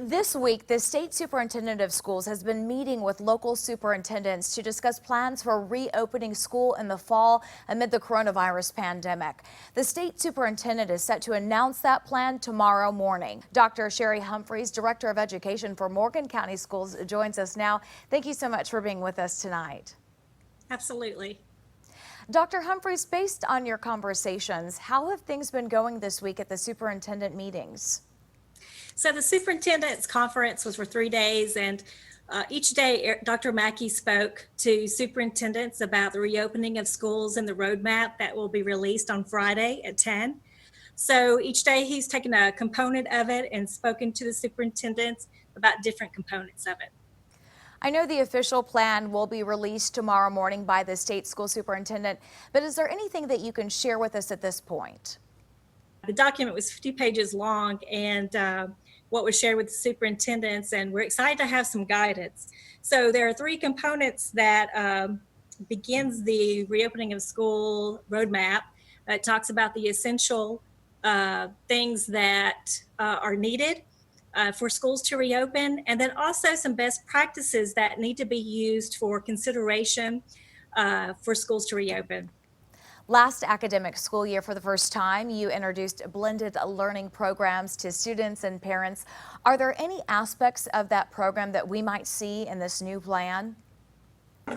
This week, the state superintendent of schools has been meeting with local superintendents to discuss plans for reopening school in the fall amid the coronavirus pandemic. The state superintendent is set to announce that plan tomorrow morning. Dr. Cherie Humphries, Director of Education for Morgan County Schools, joins us now. Thank you so much for being with us tonight. Absolutely. Dr. Humphries, based on your conversations, how have things been going this week at the superintendent meetings? So the superintendent's conference was for 3 days, and each day Dr. Mackey spoke to superintendents about the reopening of schools and the roadmap that will be released on Friday at 10. So each day he's taken a component of it and spoken to the superintendents about different components of it. I know the official plan will be released tomorrow morning by the state school superintendent, but is there anything that you can share with us at this point? The document was 50 pages long, and what was shared with the superintendents, and we're excited to have some guidance. So there are 3 components that begins the reopening of school roadmap. It talks about the essential things that are needed for schools to reopen, and then also some best practices that need to be used for consideration for schools to reopen. Last academic school year, for the first time, you introduced blended learning programs to students and parents. Are there any aspects of that program that we might see in this new plan?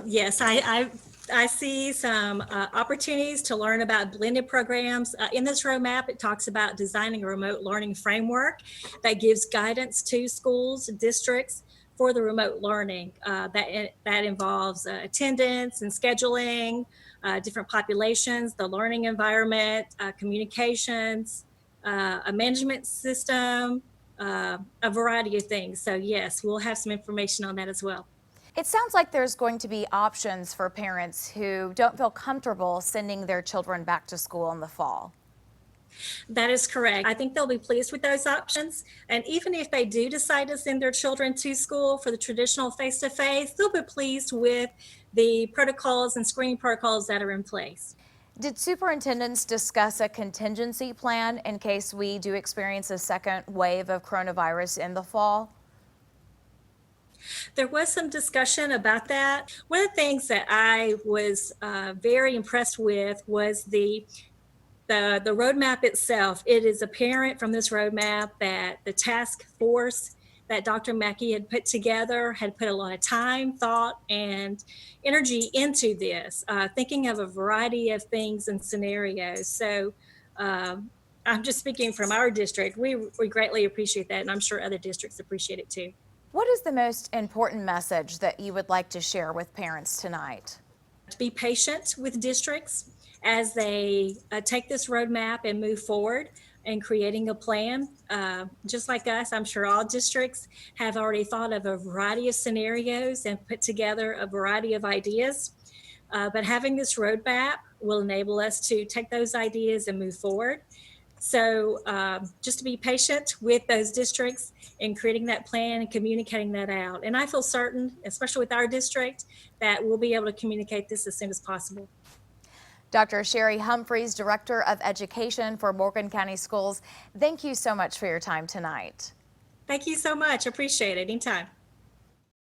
Yes, I see some opportunities to learn about blended programs. In this roadmap, it talks about designing a remote learning framework that gives guidance to schools, districts for the remote learning. That involves attendance and scheduling, different populations, the learning environment, communications, a management system, a variety of things. So yes, we'll have some information on that as well. It sounds like there's going to be options for parents who don't feel comfortable sending their children back to school in the fall. That is correct. I think they'll be pleased with those options. And even if they do decide to send their children to school for the traditional face-to-face, they'll be pleased with the protocols and screening protocols that are in place. Did superintendents discuss a contingency plan in case we do experience a second wave of coronavirus in the fall? There was some discussion about that. One of the things that I was very impressed with was the roadmap itself. It is apparent from this roadmap that the task force that Dr. Mackey had put together had put a lot of time, thought, and energy into this, thinking of a variety of things and scenarios. So I'm just speaking from our district. We greatly appreciate that, and I'm sure other districts appreciate it too. What is the most important message that you would like to share with parents tonight? To be patient with districts as they take this roadmap and move forward in creating a plan. Just like us, I'm sure all districts have already thought of a variety of scenarios and put together a variety of ideas. But having this roadmap will enable us to take those ideas and move forward. So just to be patient with those districts in creating that plan and communicating that out. And I feel certain, especially with our district, that we'll be able to communicate this as soon as possible. Dr. Cherie Humphries, Director of Education for Morgan County Schools, thank you so much for your time tonight. Thank you so much. Appreciate it. Anytime.